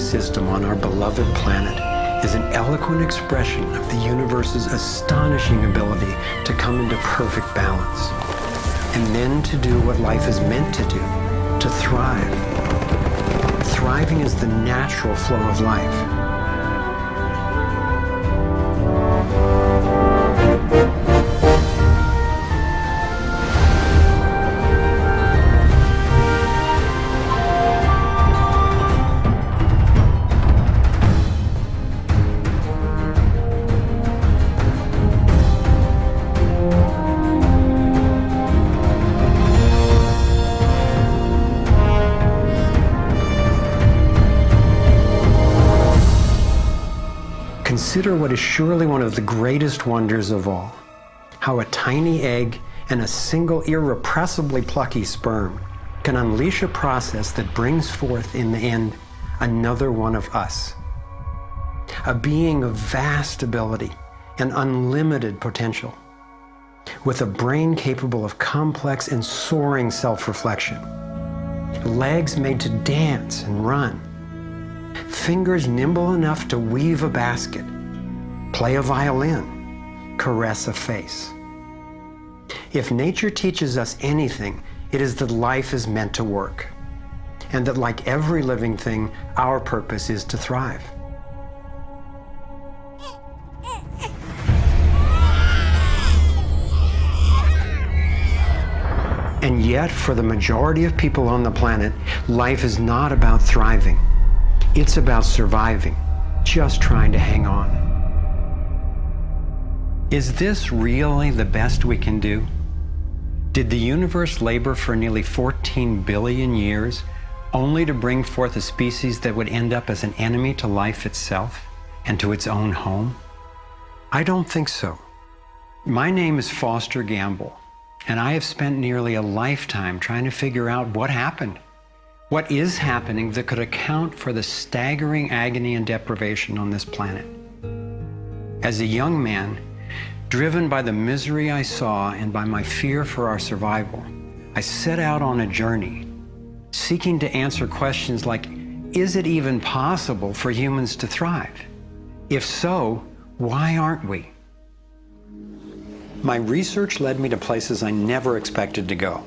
system on our beloved planet is an eloquent expression of the universe's astonishing ability to come into perfect balance, and then to do what life is meant to do, to thrive. Thriving is the natural flow of life. Consider what is surely one of the greatest wonders of all, how a tiny egg and a single irrepressibly plucky sperm can unleash a process that brings forth in the end another one of us. A being of vast ability and unlimited potential, with a brain capable of complex and soaring self-reflection, legs made to dance and run, fingers nimble enough to weave a basket, play a violin, caress a face. If nature teaches us anything, it is that life is meant to work, and that like every living thing, our purpose is to thrive. And yet, for the majority of people on the planet, life is not about thriving. It's about surviving, just trying to hang on. Is this really the best we can do? Did the universe labor for nearly 14 billion years only to bring forth a species that would end up as an enemy to life itself and to its own home? I don't think so. My name is Foster Gamble, and I have spent nearly a lifetime trying to figure out what happened. What is happening that could account for the staggering agony and deprivation on this planet? As a young man, driven by the misery I saw and by my fear for our survival, I set out on a journey, seeking to answer questions like, is it even possible for humans to thrive? If so, why aren't we? My research led me to places I never expected to go,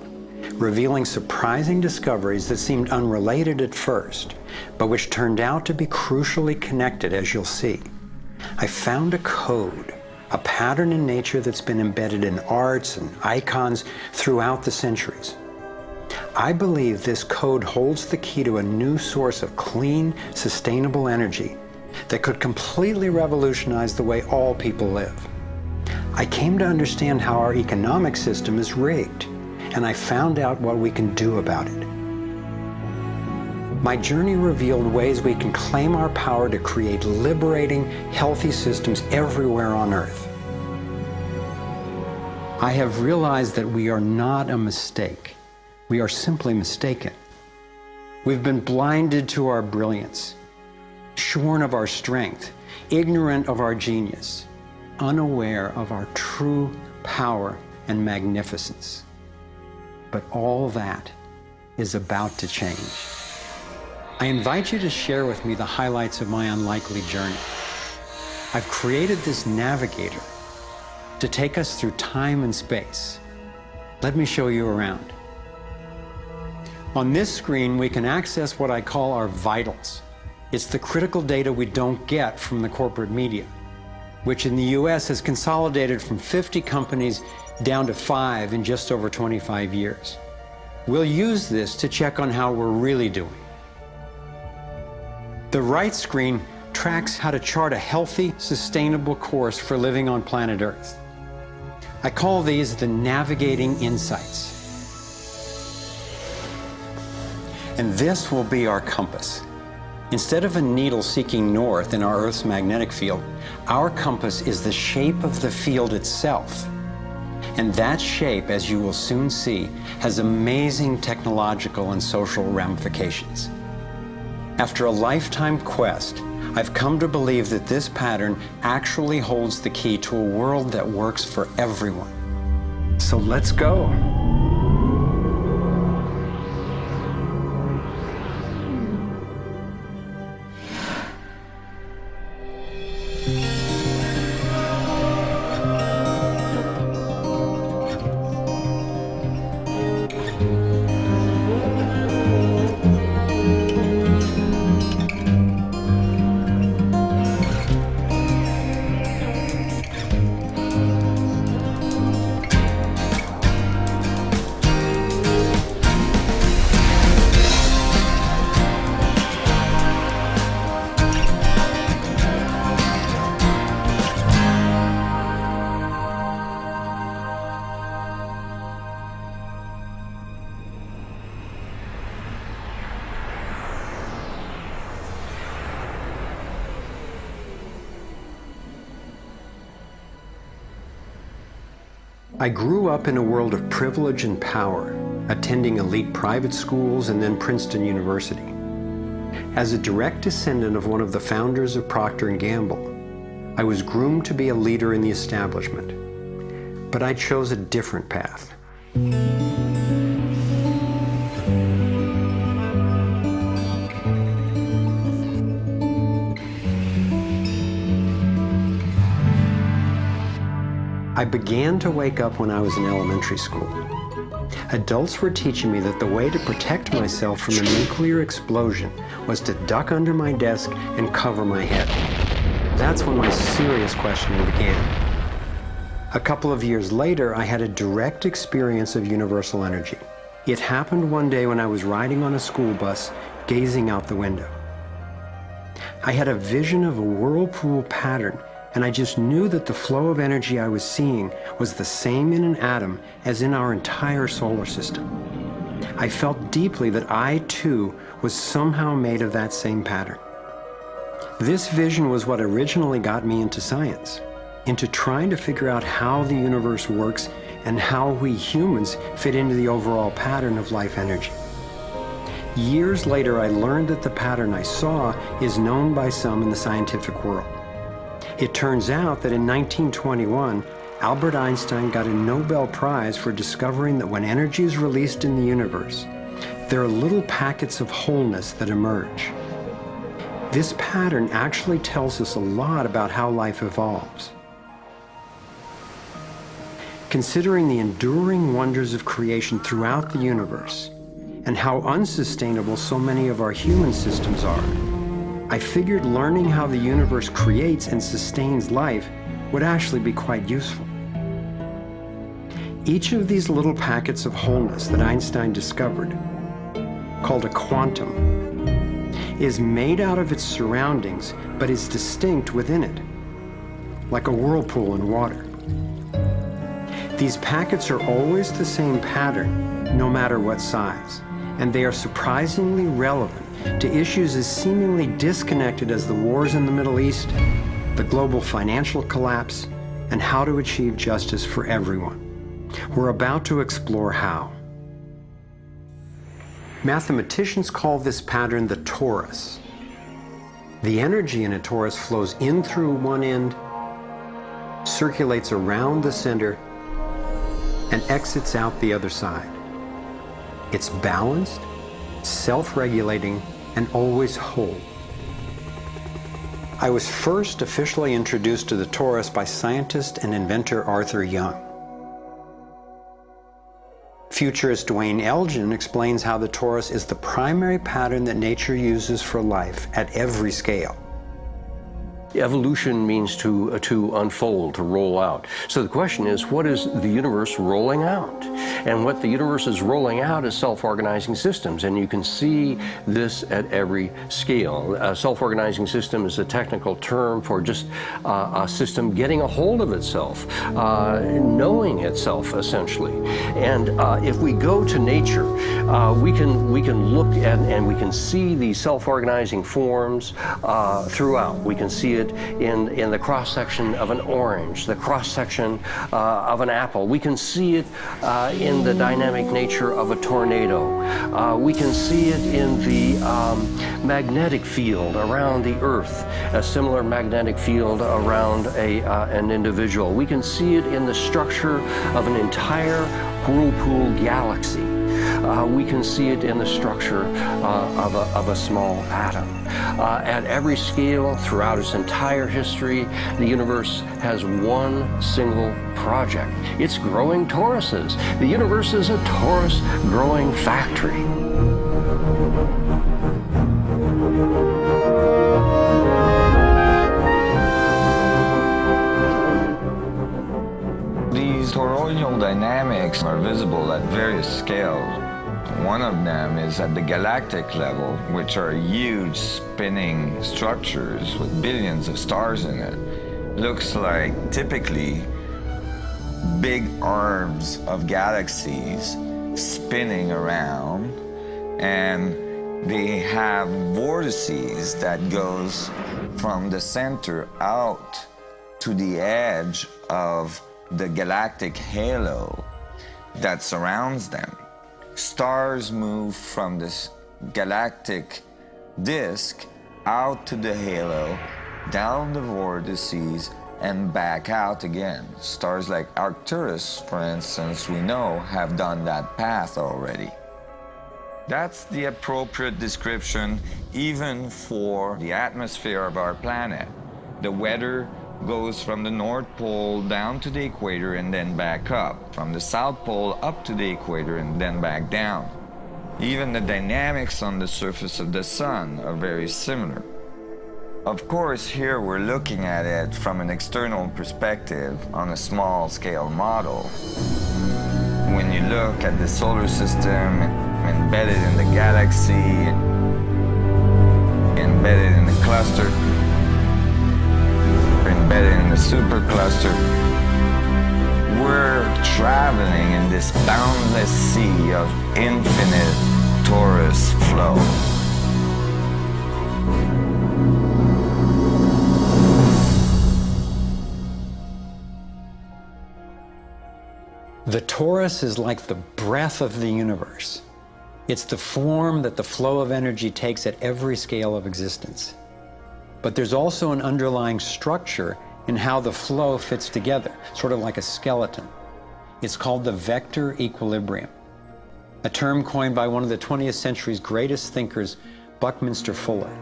revealing surprising discoveries that seemed unrelated at first, but which turned out to be crucially connected, as you'll see. I found a code, a pattern in nature that's been embedded in arts and icons throughout the centuries. I believe this code holds the key to a new source of clean, sustainable energy that could completely revolutionize the way all people live. I came to understand how our economic system is rigged, and I found out what we can do about it. My journey revealed ways we can claim our power to create liberating, healthy systems everywhere on Earth. I have realized that we are not a mistake. We are simply mistaken. We've been blinded to our brilliance, shorn of our strength, ignorant of our genius, unaware of our true power and magnificence. But all that is about to change. I invite you to share with me the highlights of my unlikely journey. I've created this navigator to take us through time and space. Let me show you around. On this screen, we can access what I call our vitals. It's the critical data we don't get from the corporate media, which in the US has consolidated from 50 companies down to 5 in just over 25 years. We'll use this to check on how we're really doing. The right screen tracks how to chart a healthy, sustainable course for living on planet Earth. I call these the navigating insights. And this will be our compass. Instead of a needle seeking north in our Earth's magnetic field, our compass is the shape of the field itself. And that shape, as you will soon see, has amazing technological and social ramifications. After a lifetime quest, I've come to believe that this pattern actually holds the key to a world that works for everyone. So let's go. I grew up in a world of privilege and power, attending elite private schools and then Princeton University. As a direct descendant of one of the founders of Procter & Gamble, I was groomed to be a leader in the establishment. But I chose a different path. I began to wake up when I was in elementary school. Adults were teaching me that the way to protect myself from a nuclear explosion was to duck under my desk and cover my head. That's when my serious questioning began. A couple of years later, I had a direct experience of universal energy. It happened one day when I was riding on a school bus, gazing out the window. I had a vision of a whirlpool pattern, and I just knew that the flow of energy I was seeing was the same in an atom as in our entire solar system. I felt deeply that I, too, was somehow made of that same pattern. This vision was what originally got me into science, into trying to figure out how the universe works and how we humans fit into the overall pattern of life energy. Years later, I learned that the pattern I saw is known by some in the scientific world. It turns out that in 1921, Albert Einstein got a Nobel Prize for discovering that when energy is released in the universe, there are little packets of wholeness that emerge. This pattern actually tells us a lot about how life evolves. Considering the enduring wonders of creation throughout the universe and how unsustainable so many of our human systems are, I figured learning how the universe creates and sustains life would actually be quite useful. Each of these little packets of wholeness that Einstein discovered, called a quantum, is made out of its surroundings, but is distinct within it, like a whirlpool in water. These packets are always the same pattern, no matter what size, and they are surprisingly relevant to issues as seemingly disconnected as the wars in the Middle East, the global financial collapse, and how to achieve justice for everyone. We're about to explore how. Mathematicians call this pattern the torus. The energy in a torus flows in through one end, circulates around the center, and exits out the other side. It's balanced, self-regulating, and always whole. I was first officially introduced to the torus by scientist and inventor Arthur Young. Futurist Dwayne Elgin explains how the torus is the primary pattern that nature uses for life at every scale. Evolution means to unfold, to roll out. So the question is, what is the universe rolling out? And what the universe is rolling out is self-organizing systems, and you can see this at every scale. A self-organizing system is a technical term for just a system getting a hold of itself, knowing itself, essentially. And if we go to nature, we can look at and we can see these self-organizing forms throughout. We can see it in the cross-section of an orange, the cross-section of an apple. We can see it in the dynamic nature of a tornado. We can see it in the magnetic field around the Earth, a similar magnetic field around an individual. We can see it in the structure of an entire whirlpool galaxy. We can see it in the structure of a small atom. At every scale, throughout its entire history, the universe has one single project. It's growing toruses. The universe is a torus growing factory. These toroidal dynamics are visible at various scales. One of them is at the galactic level, which are huge spinning structures with billions of stars in it. Looks like typically big arms of galaxies spinning around, and they have vortices that goes from the center out to the edge of the galactic halo that surrounds them. Stars move from this galactic disk out to the halo, down the vortices, and back out again. Stars like Arcturus, for instance, we know have done that path already. That's the appropriate description even for the atmosphere of our planet. The weather goes from the North Pole down to the equator and then back up, from the South Pole up to the equator and then back down. Even the dynamics on the surface of the sun are very similar. Of course, here we're looking at it from an external perspective on a small scale model. When you look at the solar system embedded in the galaxy, embedded in the cluster, embedded in the supercluster, we're traveling in this boundless sea of infinite torus flow. The torus is like the breath of the universe. It's the form that the flow of energy takes at every scale of existence. But there's also an underlying structure in how the flow fits together, sort of like a skeleton. It's called the vector equilibrium, a term coined by one of the 20th century's greatest thinkers, Buckminster Fuller.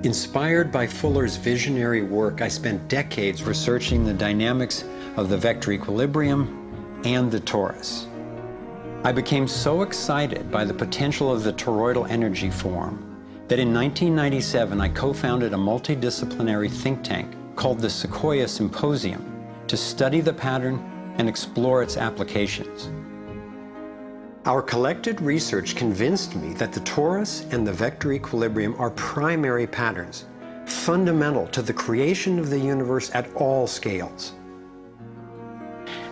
Inspired by Fuller's visionary work, I spent decades researching the dynamics of the vector equilibrium and the torus. I became so excited by the potential of the toroidal energy form that in 1997 I co-founded a multidisciplinary think tank called the Sequoia Symposium to study the pattern and explore its applications. Our collected research convinced me that the torus and the vector equilibrium are primary patterns, fundamental to the creation of the universe at all scales.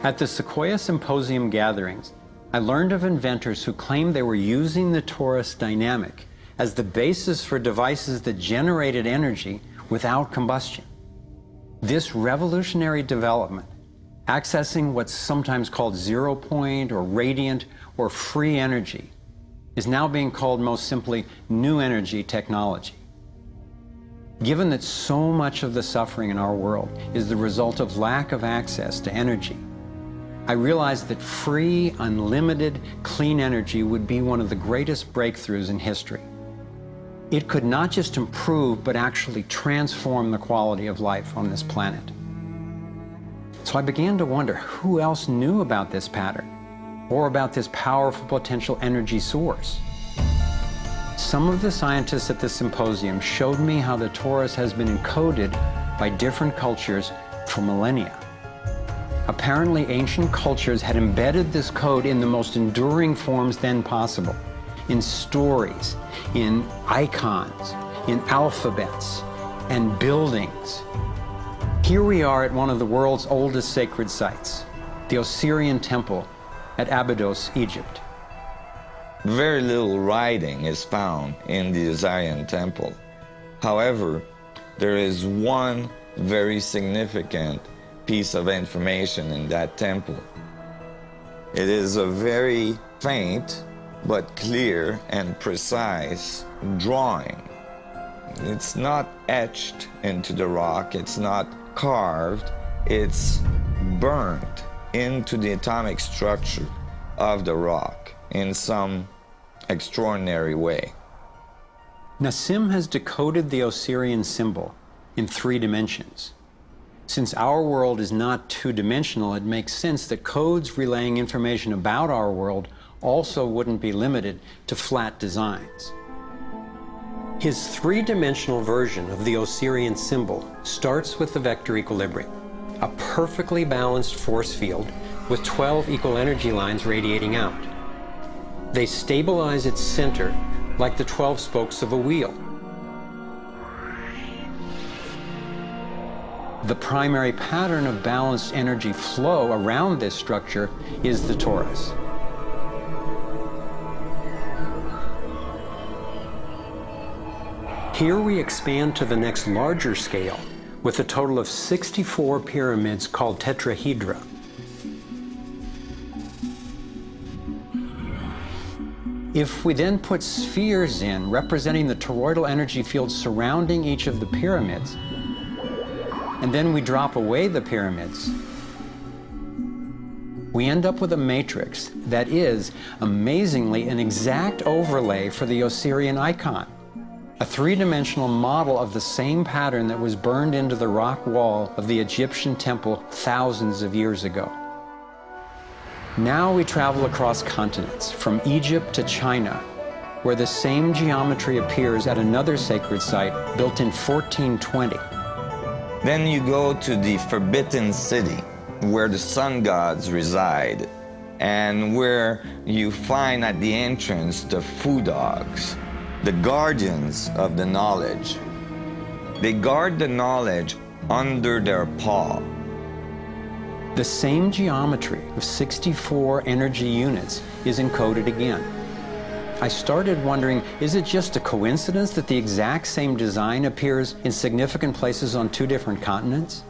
At the Sequoia Symposium gatherings, I learned of inventors who claimed they were using the torus dynamic as the basis for devices that generated energy without combustion. This revolutionary development, accessing what's sometimes called zero point or radiant or free energy, is now being called most simply new energy technology. Given that so much of the suffering in our world is the result of lack of access to energy, I realized that free, unlimited, clean energy would be one of the greatest breakthroughs in history. It could not just improve, but actually transform the quality of life on this planet. So I began to wonder who else knew about this pattern or about this powerful potential energy source. Some of the scientists at the symposium showed me how the torus has been encoded by different cultures for millennia. Apparently, ancient cultures had embedded this code in the most enduring forms then possible, in stories, in icons, in alphabets, and buildings. Here we are at one of the world's oldest sacred sites, the Osirian Temple at Abydos, Egypt. Very little writing is found in the Osirian Temple. However, there is one very significant piece of information in that temple. It is a very faint but clear and precise drawing. It's not etched into the rock, it's not carved, it's burnt into the atomic structure of the rock in some extraordinary way. Nassim has decoded the Osirian symbol in 3 dimensions. Since our world is not two-dimensional, it makes sense that codes relaying information about our world also wouldn't be limited to flat designs. His 3-dimensional version of the Osirian symbol starts with the vector equilibrium, a perfectly balanced force field with 12 equal energy lines radiating out. They stabilize its center like the 12 spokes of a wheel. The primary pattern of balanced energy flow around this structure is the torus. Here we expand to the next larger scale, with a total of 64 pyramids called tetrahedra. If we then put spheres in representing the toroidal energy field surrounding each of the pyramids, and then we drop away the pyramids, we end up with a matrix that is, amazingly, an exact overlay for the Osirian icon, a three-dimensional model of the same pattern that was burned into the rock wall of the Egyptian temple thousands of years ago. Now we travel across continents, from Egypt to China, where the same geometry appears at another sacred site built in 1420. Then you go to the Forbidden City, where the sun gods reside, and where you find at the entrance the Fu dogs, the guardians of the knowledge. They guard the knowledge under their paw. The same geometry of 64 energy units is encoded again. I started wondering, is it just a coincidence that the exact same design appears in significant places on two different continents?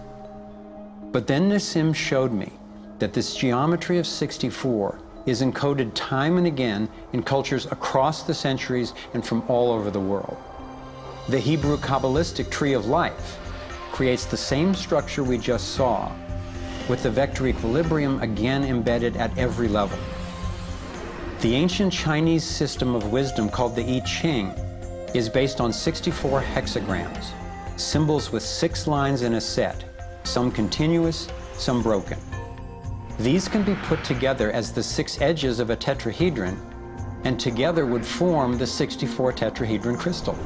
But then Nassim showed me that this geometry of 64 is encoded time and again in cultures across the centuries and from all over the world. The Hebrew Kabbalistic tree of life creates the same structure we just saw, with the vector equilibrium again embedded at every level. The ancient Chinese system of wisdom called the I Ching is based on 64 hexagrams, symbols with 6 lines in a set, some continuous, some broken. These can be put together as the 6 edges of a tetrahedron, and together would form the 64 tetrahedron crystal.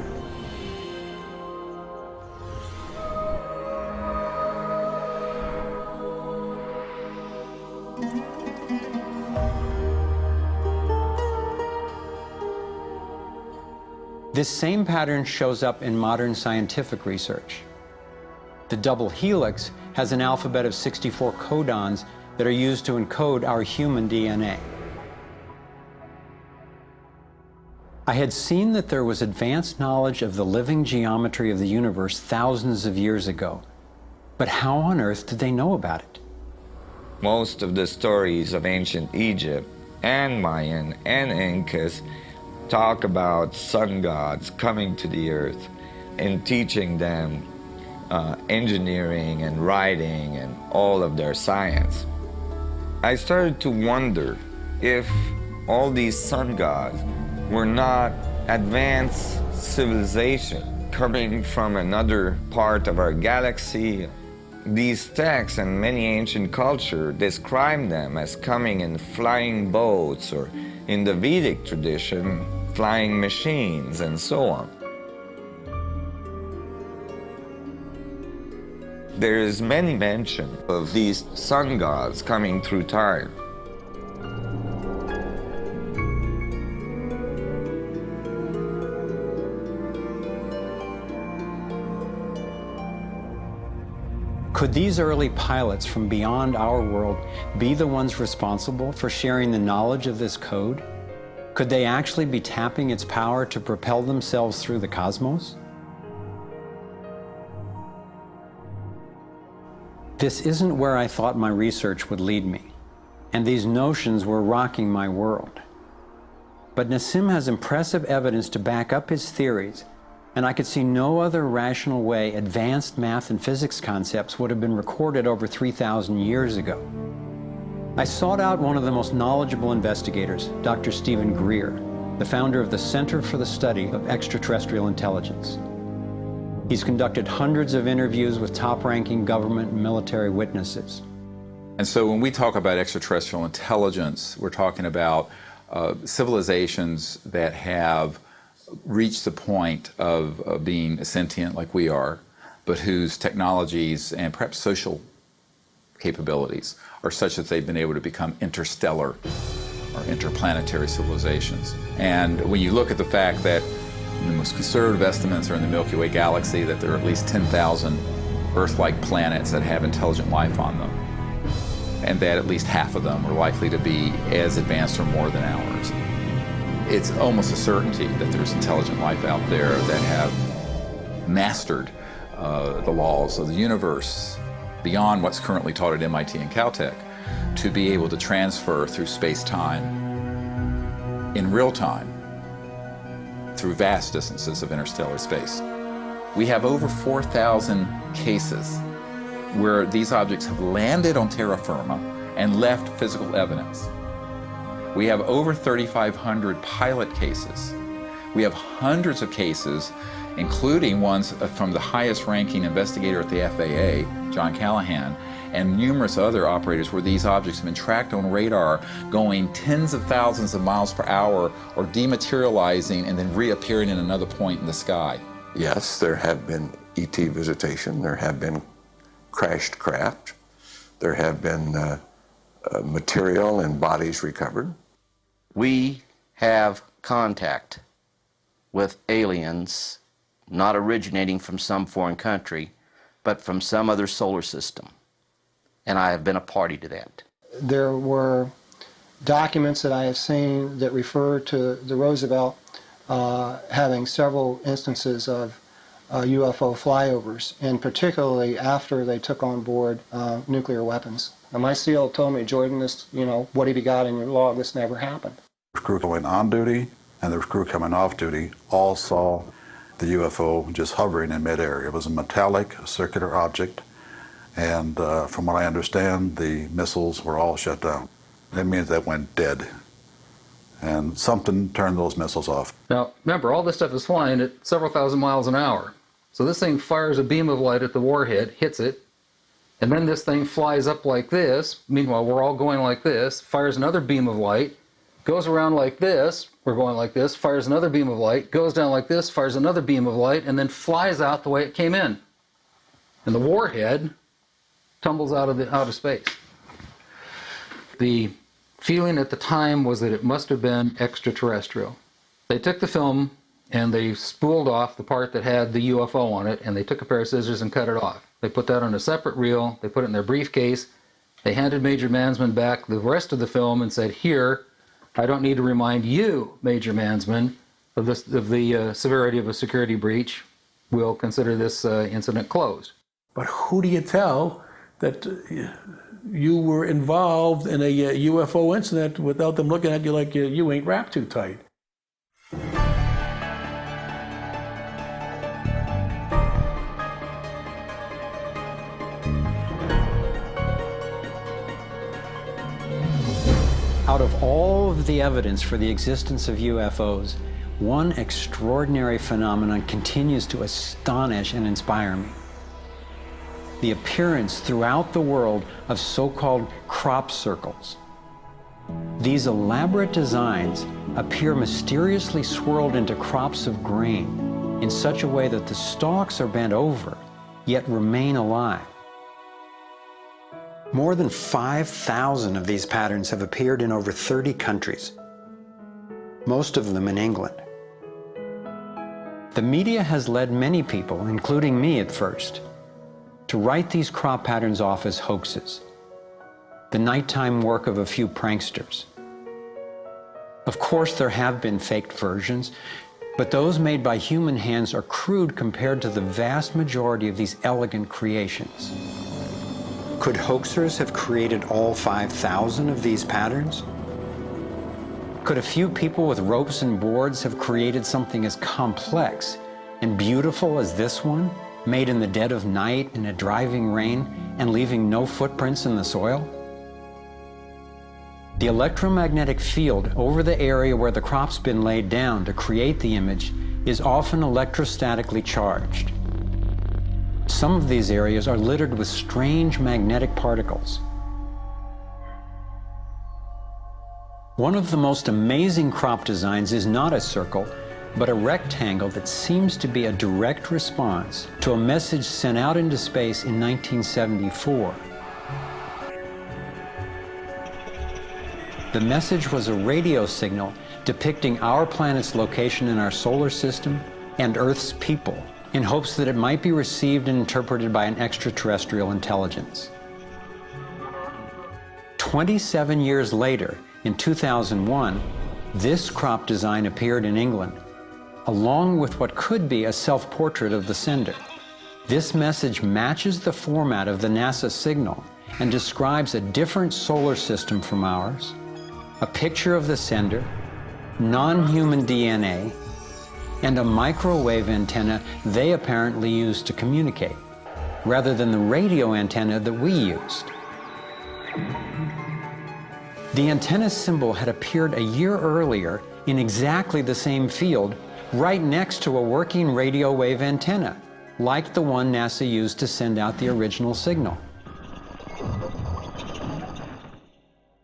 This same pattern shows up in modern scientific research. The double helix has an alphabet of 64 codons that are used to encode our human DNA. I had seen that there was advanced knowledge of the living geometry of the universe thousands of years ago, but how on earth did they know about it? Most of the stories of ancient Egypt and Mayan and Incas talk about sun gods coming to the earth and teaching them engineering and writing and all of their science. I started to wonder if all these sun gods were not advanced civilization coming from another part of our galaxy. These texts and many ancient cultures describe them as coming in flying boats, or in the Vedic tradition, flying machines, and so on. There is many mention of these sun gods coming through time. Could these early pilots from beyond our world be the ones responsible for sharing the knowledge of this code? Could they actually be tapping its power to propel themselves through the cosmos? This isn't where I thought my research would lead me, and these notions were rocking my world. But Nassim has impressive evidence to back up his theories, and I could see no other rational way advanced math and physics concepts would have been recorded over 3,000 years ago. I sought out one of the most knowledgeable investigators, Dr. Stephen Greer, the founder of the Center for the Study of Extraterrestrial Intelligence. He's conducted hundreds of interviews with top-ranking government and military witnesses. And so when we talk about extraterrestrial intelligence, we're talking about civilizations that have reached the point of being sentient like we are, but whose technologies and perhaps social capabilities are such that they've been able to become interstellar or interplanetary civilizations. And when you look at the fact that the most conservative estimates are in the Milky Way galaxy that there are at least 10,000 Earth-like planets that have intelligent life on them, and that at least half of them are likely to be as advanced or more than ours. It's almost a certainty that there's intelligent life out there that have mastered the laws of the universe beyond what's currently taught at MIT and Caltech to be able to transfer through space-time in real time through vast distances of interstellar space. We have over 4,000 cases where these objects have landed on terra firma and left physical evidence. We have over 3,500 pilot cases. We have hundreds of cases, including ones from the highest ranking investigator at the FAA, John Callahan, and numerous other operators where these objects have been tracked on radar going tens of thousands of miles per hour or dematerializing and then reappearing in another point in the sky. Yes, there have been ET visitation, there have been crashed craft, there have been material and bodies recovered. We have contact with aliens not originating from some foreign country, but from some other solar system. And I have been a party to that. There were documents that I have seen that refer to the Roosevelt having several instances of UFO flyovers, and particularly after they took on board nuclear weapons. Now, my SEAL told me, Jordan, this, what have you got in your log? This never happened. The crew going on duty and the crew coming off duty all saw the UFO just hovering in midair. It was a metallic circular object, and from what I understand, the missiles were all shut down. That means they went dead, and something turned those missiles off. Now, remember, all this stuff is flying at several thousand miles an hour. So this thing fires a beam of light at the warhead, hits it, and then this thing flies up like this. Meanwhile, we're all going like this, fires another beam of light, goes around like this, we're going like this, fires another beam of light, goes down like this, fires another beam of light, and then flies out the way it came in. And the warhead tumbles out of space. The feeling at the time was that it must have been extraterrestrial. They took the film and they spooled off the part that had the UFO on it, and they took a pair of scissors and cut it off. They put that on a separate reel, they put it in their briefcase, they handed Major Mansman back the rest of the film and said, "Here, I don't need to remind you, Major Mansman, of the severity of a security breach. We'll consider this incident closed." But who do you tell that you were involved in a UFO incident without them looking at you like you ain't wrapped too tight? Out of all of the evidence for the existence of UFOs, one extraordinary phenomenon continues to astonish and inspire me. The appearance throughout the world of so-called crop circles. These elaborate designs appear mysteriously swirled into crops of grain in such a way that the stalks are bent over, yet remain alive. More than 5,000 of these patterns have appeared in over 30 countries, most of them in England. The media has led many people, including me at first, to write these crop patterns off as hoaxes, the nighttime work of a few pranksters. Of course, there have been faked versions, but those made by human hands are crude compared to the vast majority of these elegant creations. Could hoaxers have created all 5,000 of these patterns? Could a few people with ropes and boards have created something as complex and beautiful as this one, made in the dead of night in a driving rain and leaving no footprints in the soil? The electromagnetic field over the area where the crop's been laid down to create the image is often electrostatically charged. Some of these areas are littered with strange magnetic particles. One of the most amazing crop designs is not a circle, but a rectangle that seems to be a direct response to a message sent out into space in 1974. The message was a radio signal depicting our planet's location in our solar system and Earth's people, in hopes that it might be received and interpreted by an extraterrestrial intelligence. 27 years later, in 2001, this crop design appeared in England, along with what could be a self-portrait of the sender. This message matches the format of the NASA signal and describes a different solar system from ours, a picture of the sender, non-human DNA, and a microwave antenna they apparently used to communicate, rather than the radio antenna that we used. The antenna symbol had appeared a year earlier in exactly the same field, right next to a working radio wave antenna, like the one NASA used to send out the original signal.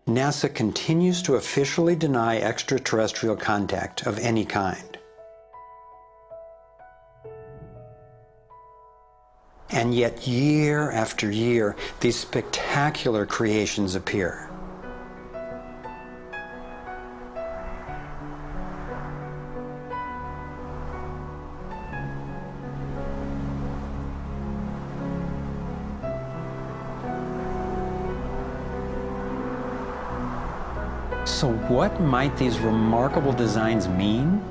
NASA continues to officially deny extraterrestrial contact of any kind. And yet, year after year, these spectacular creations appear. So what might these remarkable designs mean?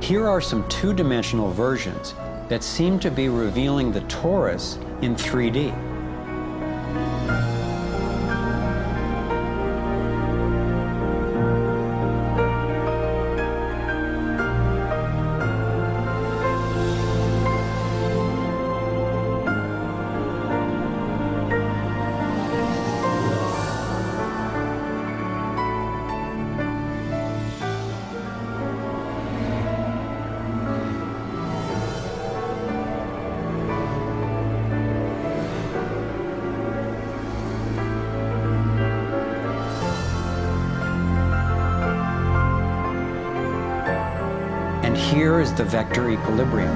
Here are some two-dimensional versions that seem to be revealing the torus in 3D. Here is the vector equilibrium.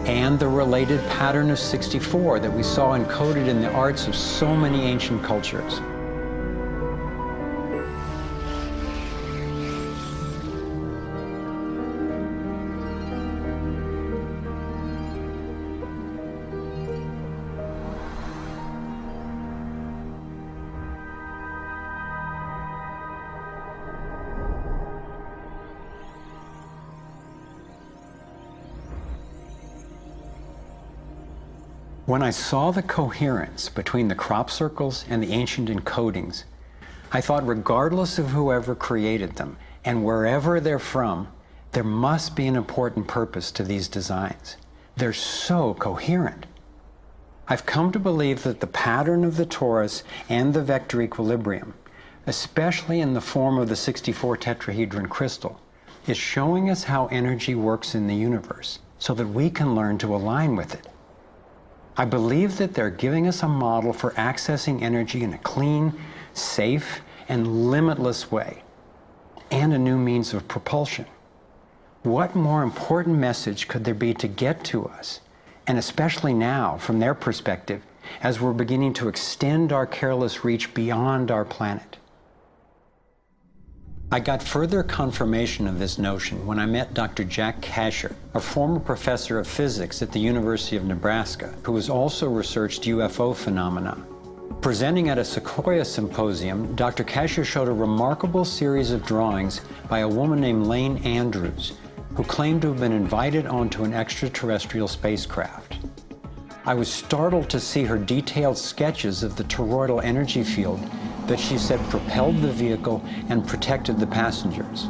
And the related pattern of 64 that we saw encoded in the arts of so many ancient cultures. When I saw the coherence between the crop circles and the ancient encodings, I thought regardless of whoever created them and wherever they're from, there must be an important purpose to these designs. They're so coherent. I've come to believe that the pattern of the torus and the vector equilibrium, especially in the form of the 64 tetrahedron crystal, is showing us how energy works in the universe so that we can learn to align with it. I believe that they're giving us a model for accessing energy in a clean, safe, and limitless way, and a new means of propulsion. What more important message could there be to get to us, and especially now, from their perspective, as we're beginning to extend our careless reach beyond our planet? I got further confirmation of this notion when I met Dr. Jack Kasher, a former professor of physics at the University of Nebraska, who has also researched UFO phenomena. Presenting at a Sequoia symposium, Dr. Kasher showed a remarkable series of drawings by a woman named Lane Andrews, who claimed to have been invited onto an extraterrestrial spacecraft. I was startled to see her detailed sketches of the toroidal energy field that she said propelled the vehicle and protected the passengers.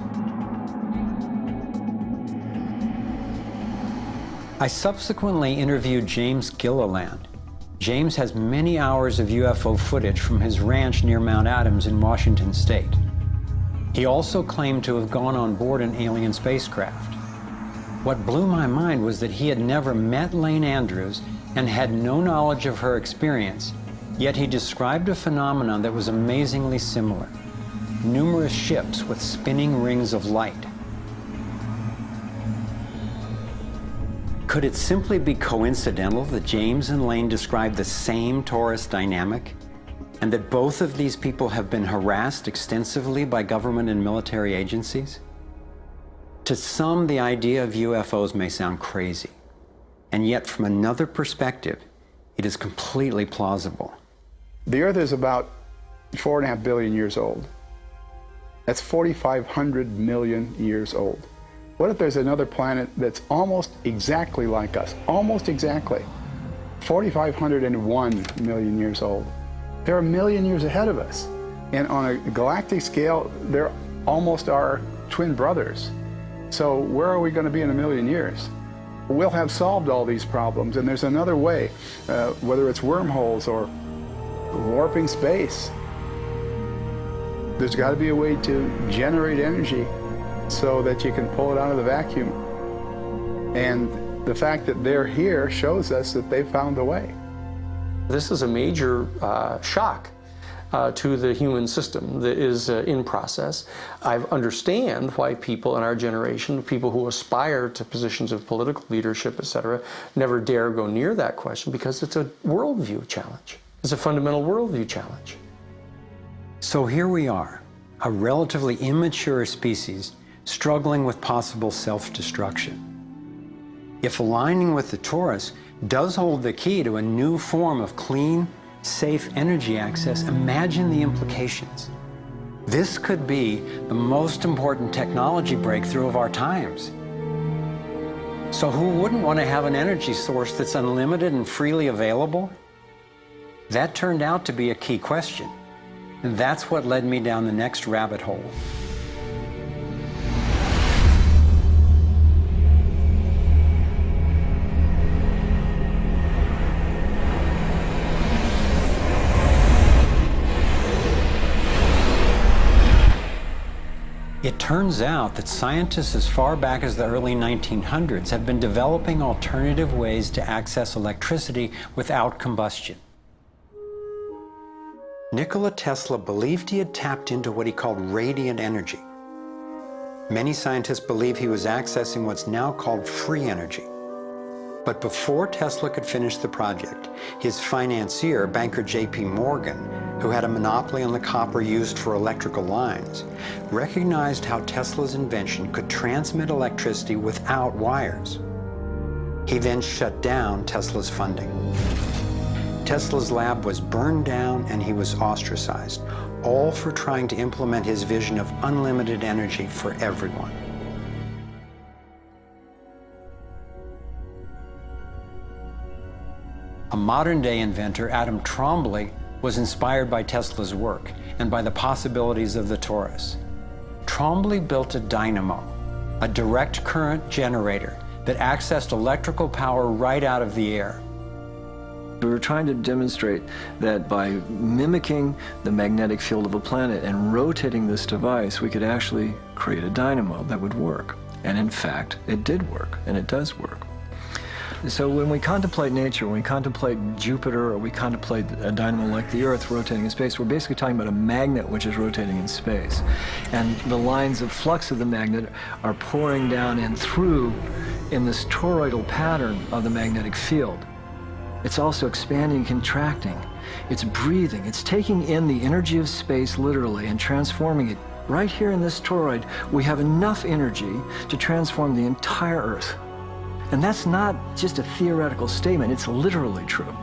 I subsequently interviewed James Gilliland. James has many hours of UFO footage from his ranch near Mount Adams in Washington State. He also claimed to have gone on board an alien spacecraft. What blew my mind was that he had never met Lane Andrews and had no knowledge of her experience, yet he described a phenomenon that was amazingly similar: numerous ships with spinning rings of light. Could it simply be coincidental that James and Lane described the same torus dynamic, and that both of these people have been harassed extensively by government and military agencies? To some, the idea of UFOs may sound crazy, and yet from another perspective, it is completely plausible. The Earth is about 4.5 billion years old. That's 4,500 million years old. What if there's another planet that's almost exactly like us? Almost exactly. 4,501 million years old. They're a million years ahead of us. And on a galactic scale, they're almost our twin brothers. So where are we going to be in a million years? We'll have solved all these problems, and there's another way, whether it's wormholes or warping space. There's got to be a way to generate energy so that you can pull it out of the vacuum. And the fact that they're here shows us that they found a way. This is a major shock to the human system that is in process. I understand why people in our generation, people who aspire to positions of political leadership, etc., never dare go near that question, because it's a worldview challenge. It's a fundamental worldview challenge. So here we are, a relatively immature species struggling with possible self-destruction. If aligning with the torus does hold the key to a new form of clean, safe energy access, imagine the implications. This could be the most important technology breakthrough of our times. So who wouldn't want to have an energy source that's unlimited and freely available? That turned out to be a key question. And that's what led me down the next rabbit hole. It turns out that scientists as far back as the early 1900s have been developing alternative ways to access electricity without combustion. Nikola Tesla believed he had tapped into what he called radiant energy. Many scientists believe he was accessing what's now called free energy. But before Tesla could finish the project, his financier, banker J.P. Morgan, who had a monopoly on the copper used for electrical lines, recognized how Tesla's invention could transmit electricity without wires. He then shut down Tesla's funding. Tesla's lab was burned down and he was ostracized, all for trying to implement his vision of unlimited energy for everyone. A modern-day inventor, Adam Trombley, was inspired by Tesla's work and by the possibilities of the torus. Trombley built a dynamo, a direct current generator that accessed electrical power right out of the air. We were trying to demonstrate that by mimicking the magnetic field of a planet and rotating this device, we could actually create a dynamo that would work. And in fact, it did work, and it does work. So when we contemplate nature, when we contemplate Jupiter, or we contemplate a dynamo like the Earth rotating in space, we're basically talking about a magnet which is rotating in space. And the lines of flux of the magnet are pouring down and through in this toroidal pattern of the magnetic field. It's also expanding and contracting. It's breathing. It's taking in the energy of space literally and transforming it. Right here in this toroid, we have enough energy to transform the entire Earth. And that's not just a theoretical statement, it's literally true.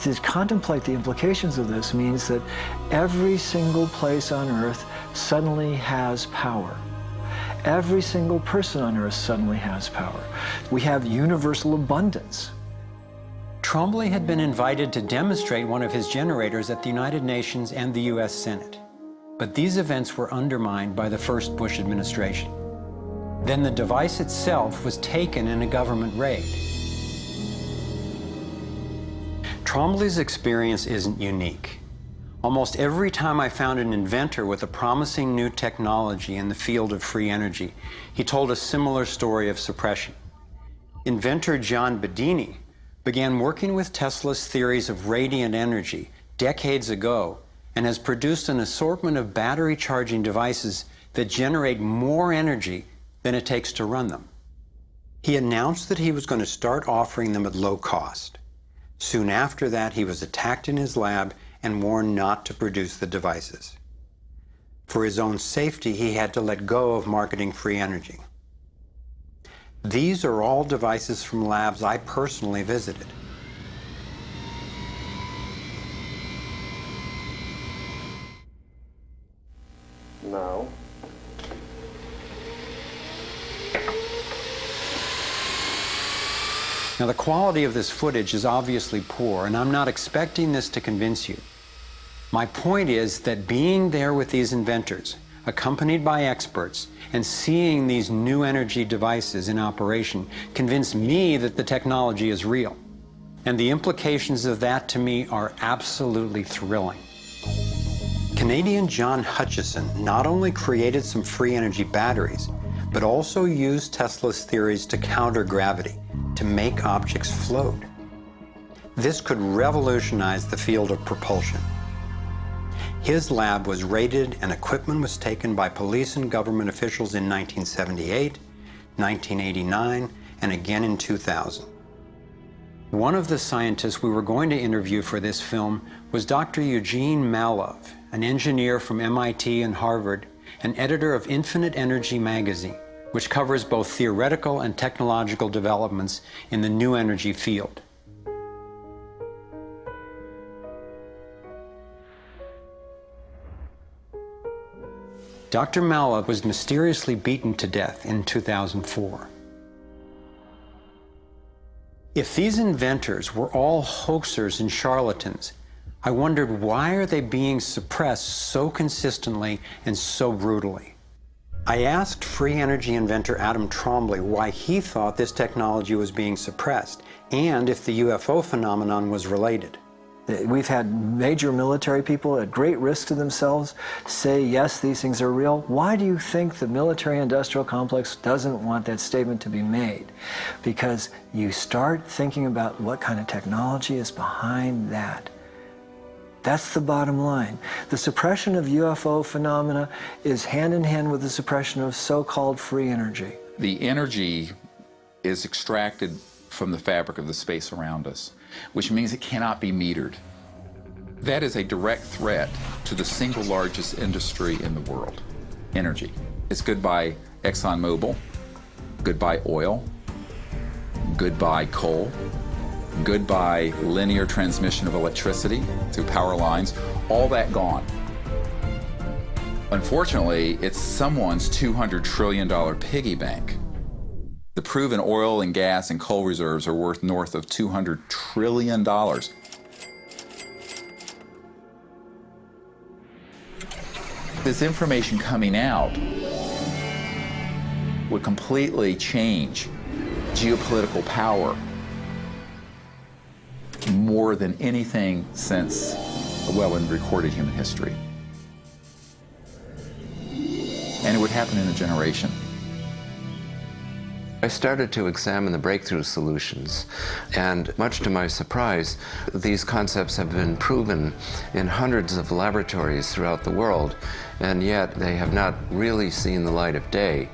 To contemplate the implications of this means that every single place on Earth suddenly has power. Every single person on Earth suddenly has power. We have universal abundance. Trombley had been invited to demonstrate one of his generators at the United Nations and the U.S. Senate. But these events were undermined by the first Bush administration. Then the device itself was taken in a government raid. Trombley's experience isn't unique. Almost every time I found an inventor with a promising new technology in the field of free energy, he told a similar story of suppression. Inventor John Bedini began working with Tesla's theories of radiant energy decades ago and has produced an assortment of battery charging devices that generate more energy than it takes to run them. He announced that he was going to start offering them at low cost. Soon after that, he was attacked in his lab and warned not to produce the devices. For his own safety, he had to let go of marketing free energy. These are all devices from labs I personally visited. Now, Now, the quality of this footage is obviously poor, and I'm not expecting this to convince you. My point is that being there with these inventors, accompanied by experts, and seeing these new energy devices in operation convinced me that the technology is real. And the implications of that to me are absolutely thrilling. Canadian John Hutchison not only created some free energy batteries, but also used Tesla's theories to counter gravity, to make objects float. This could revolutionize the field of propulsion. His lab was raided and equipment was taken by police and government officials in 1978, 1989, and again in 2000. One of the scientists we were going to interview for this film was Dr. Eugene Malov, an engineer from MIT and Harvard, and editor of Infinite Energy magazine, which covers both theoretical and technological developments in the new energy field. Dr. Malov was mysteriously beaten to death in 2004. If these inventors were all hoaxers and charlatans, I wondered, why are they being suppressed so consistently and so brutally? I asked free energy inventor Adam Trombley why he thought this technology was being suppressed, and if the UFO phenomenon was related. We've had major military people at great risk to themselves say, yes, these things are real. Why do you think the military-industrial complex doesn't want that statement to be made? Because you start thinking about what kind of technology is behind that. That's the bottom line. The suppression of UFO phenomena is hand in hand with the suppression of so-called free energy. The energy is extracted from the fabric of the space around us, which means it cannot be metered. That is a direct threat to the single largest industry in the world, energy. It's goodbye ExxonMobil, goodbye oil, goodbye coal, goodbye linear transmission of electricity through power lines, all that gone. Unfortunately, it's someone's $200 trillion piggy bank. The proven oil and gas and coal reserves are worth north of $200 trillion. This information coming out would completely change geopolitical power more than anything since, well, in recorded human history. And it would happen in a generation. I started to examine the breakthrough solutions, and much to my surprise, these concepts have been proven in hundreds of laboratories throughout the world, and yet they have not really seen the light of day.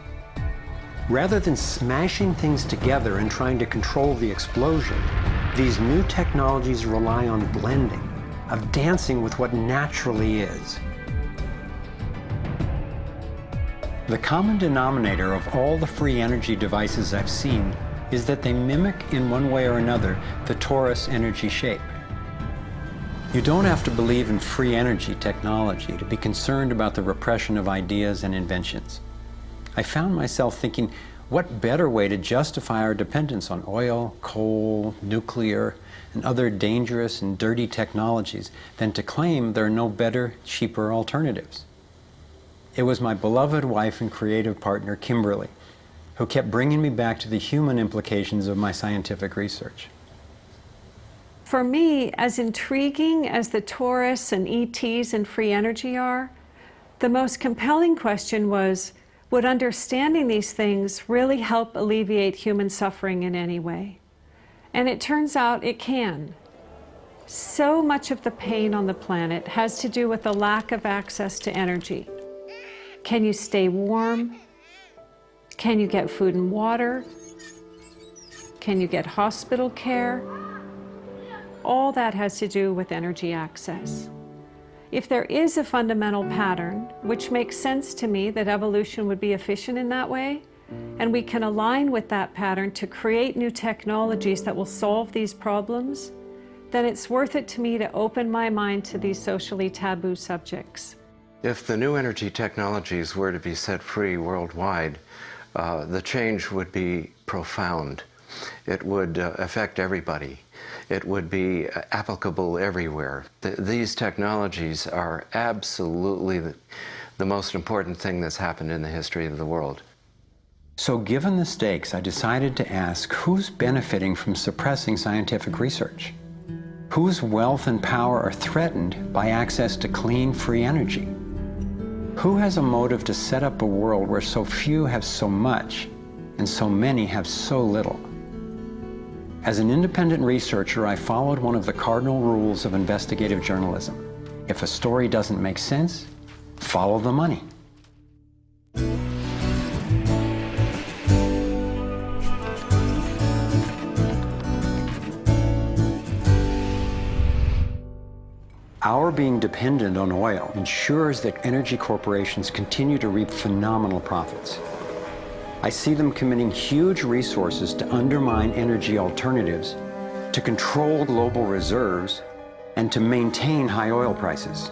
Rather than smashing things together and trying to control the explosion, these new technologies rely on blending, of dancing with what naturally is. The common denominator of all the free energy devices I've seen is that they mimic, in one way or another, the torus energy shape. You don't have to believe in free energy technology to be concerned about the repression of ideas and inventions. I found myself thinking, what better way to justify our dependence on oil, coal, nuclear, and other dangerous and dirty technologies than to claim there are no better, cheaper alternatives? It was my beloved wife and creative partner, Kimberly, who kept bringing me back to the human implications of my scientific research. For me, as intriguing as the torus and ETs and free energy are, the most compelling question was, would understanding these things really help alleviate human suffering in any way? And it turns out it can. So much of the pain on the planet has to do with the lack of access to energy. Can you stay warm? Can you get food and water? Can you get hospital care? All that has to do with energy access. If there is a fundamental pattern, which makes sense to me that evolution would be efficient in that way, and we can align with that pattern to create new technologies that will solve these problems, then it's worth it to me to open my mind to these socially taboo subjects. If the new energy technologies were to be set free worldwide, the change would be profound. It would affect everybody. It would be applicable everywhere. These technologies are absolutely the most important thing that's happened in the history of the world. So given the stakes, I decided to ask who's benefiting from suppressing scientific research? Whose wealth and power are threatened by access to clean, free energy? Who has a motive to set up a world where so few have so much and so many have so little? As an independent researcher, I followed one of the cardinal rules of investigative journalism. If a story doesn't make sense, follow the money. Our being dependent on oil ensures that energy corporations continue to reap phenomenal profits. I see them committing huge resources to undermine energy alternatives, to control global reserves, and to maintain high oil prices.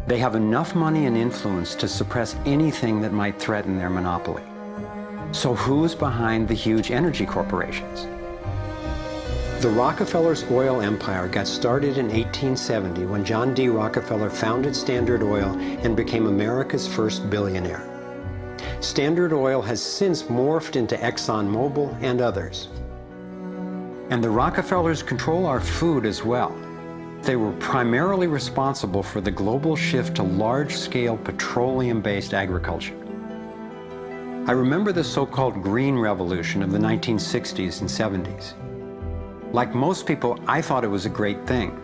They have enough money and influence to suppress anything that might threaten their monopoly. So who's behind the huge energy corporations? The Rockefellers' oil empire got started in 1870 when John D. Rockefeller founded Standard Oil and became America's first billionaire. Standard Oil has since morphed into ExxonMobil and others. And the Rockefellers control our food as well. They were primarily responsible for the global shift to large-scale petroleum-based agriculture. I remember the so-called Green Revolution of the 1960s and 70s. Like most people, I thought it was a great thing.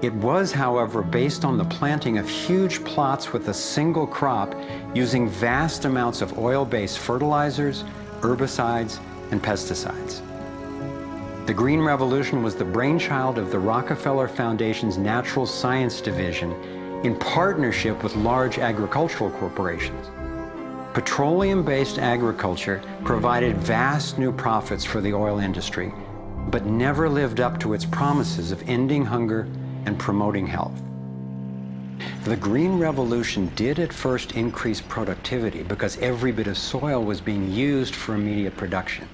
It was, however, based on the planting of huge plots with a single crop using vast amounts of oil-based fertilizers, herbicides, and pesticides. The Green Revolution was the brainchild of the Rockefeller Foundation's Natural Science Division in partnership with large agricultural corporations. Petroleum-based agriculture provided vast new profits for the oil industry, but never lived up to its promises of ending hunger and promoting health. The Green Revolution did at first increase productivity because every bit of soil was being used for immediate production.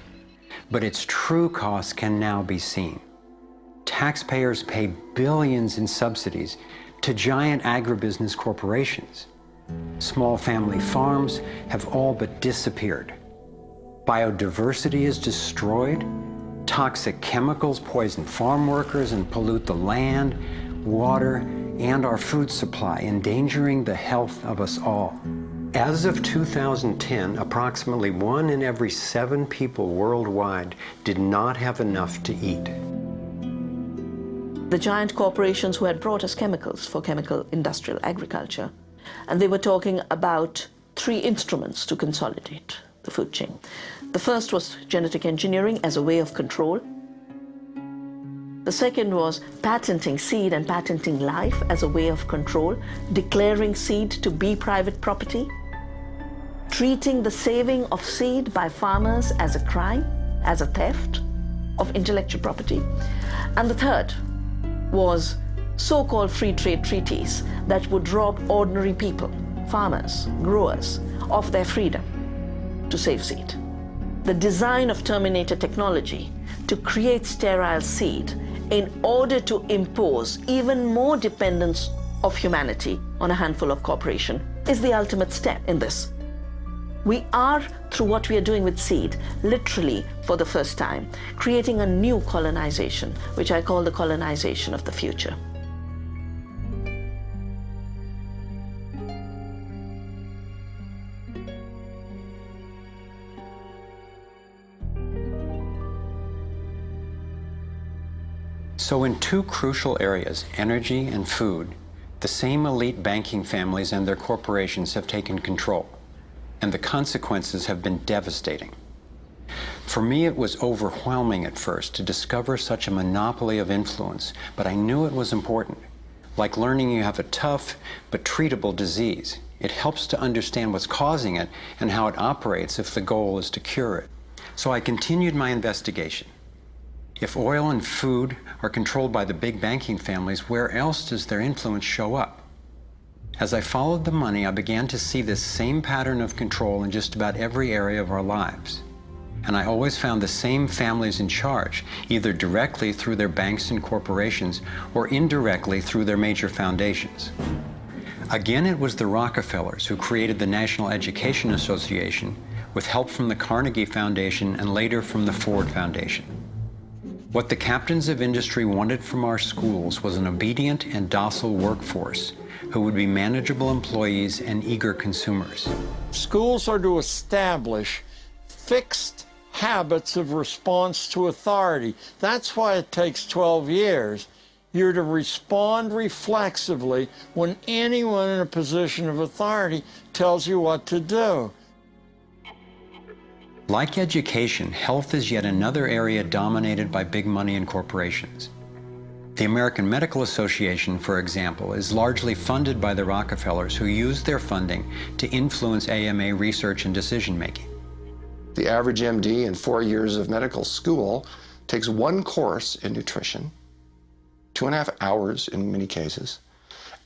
But its true costs can now be seen. Taxpayers pay billions in subsidies to giant agribusiness corporations. Small family farms have all but disappeared. Biodiversity is destroyed. Toxic chemicals poison farm workers and pollute the land, water, and our food supply, endangering the health of us all. As of 2010, approximately 1 in every 7 people worldwide did not have enough to eat. The giant corporations who had brought us chemicals for chemical industrial agriculture, and they were talking about 3 instruments to consolidate the food chain. The first was genetic engineering as a way of control. The second was patenting seed and patenting life as a way of control, declaring seed to be private property, treating the saving of seed by farmers as a crime, as a theft of intellectual property. And the third was so-called free trade treaties that would rob ordinary people, farmers, growers, of their freedom to save seed. The design of Terminator technology to create sterile seed in order to impose even more dependence of humanity on a handful of corporations is the ultimate step in this. We are, through what we are doing with seed, literally for the first time, creating a new colonization, which I call the colonization of the future. So in 2 crucial areas, energy and food, the same elite banking families and their corporations have taken control, and the consequences have been devastating. For me, it was overwhelming at first to discover such a monopoly of influence, but I knew it was important. Like learning you have a tough but treatable disease. It helps to understand what's causing it and how it operates if the goal is to cure it. So I continued my investigation. If oil and food are controlled by the big banking families, where else does their influence show up? As I followed the money, I began to see this same pattern of control in just about every area of our lives. and I always found the same families in charge, either directly through their banks and corporations or indirectly through their major foundations. Again, it was the Rockefellers who created the National Education Association with help from the Carnegie Foundation and later from the Ford Foundation. What the captains of industry wanted from our schools was an obedient and docile workforce who would be manageable employees and eager consumers. Schools are to establish fixed habits of response to authority. That's why it takes 12 years. You're to respond reflexively when anyone in a position of authority tells you what to do. Like education, health is yet another area dominated by big money and corporations. The American Medical Association, for example, is largely funded by the Rockefellers, who use their funding to influence AMA research and decision-making. The average MD in 4 years of medical school takes one course in nutrition, 2.5 hours in many cases,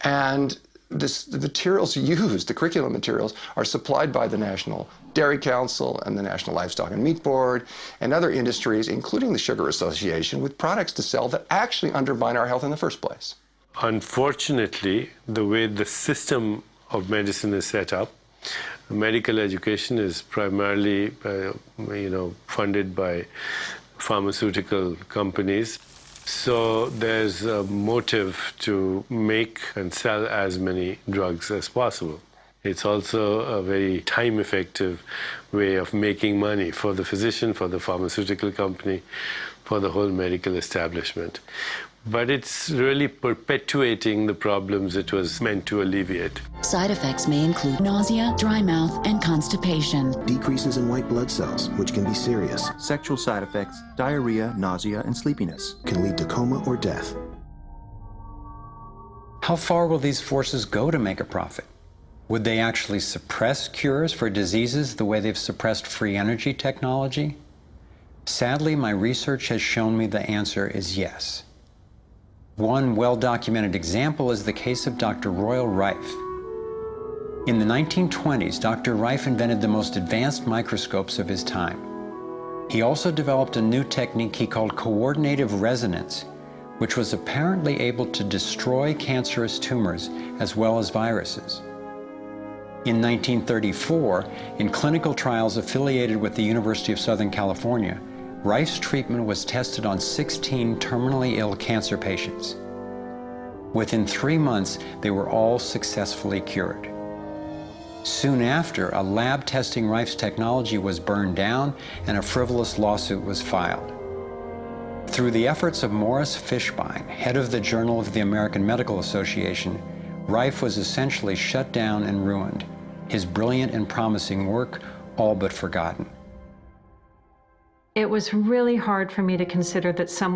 and the materials used, the curriculum materials, are supplied by the National Dairy Council and the National Livestock and Meat Board and other industries, including the Sugar Association, with products to sell that actually undermine our health in the first place. Unfortunately, the way the system of medicine is set up, medical education is primarily funded by pharmaceutical companies. So there's a motive to make and sell as many drugs as possible. It's also a very time-effective way of making money for the physician, for the pharmaceutical company, for the whole medical establishment. But it's really perpetuating the problems it was meant to alleviate. Side effects may include nausea, dry mouth, and constipation. Decreases in white blood cells, which can be serious. Sexual side effects, diarrhea, nausea, and sleepiness. Can lead to coma or death. How far will these forces go to make a profit? Would they actually suppress cures for diseases the way they've suppressed free energy technology? Sadly, my research has shown me the answer is yes. One well-documented example is the case of Dr. Royal Rife. In the 1920s, Dr. Rife invented the most advanced microscopes of his time. He also developed a new technique he called coordinative resonance, which was apparently able to destroy cancerous tumors as well as viruses. In 1934, in clinical trials affiliated with the University of Southern California, Rife's treatment was tested on 16 terminally ill cancer patients. Within 3 months, they were all successfully cured. Soon after, a lab testing Rife's technology was burned down and a frivolous lawsuit was filed. Through the efforts of Morris Fishbein, head of the Journal of the American Medical Association, Rife was essentially shut down and ruined, his brilliant and promising work all but forgotten. It was really hard for me to consider that someone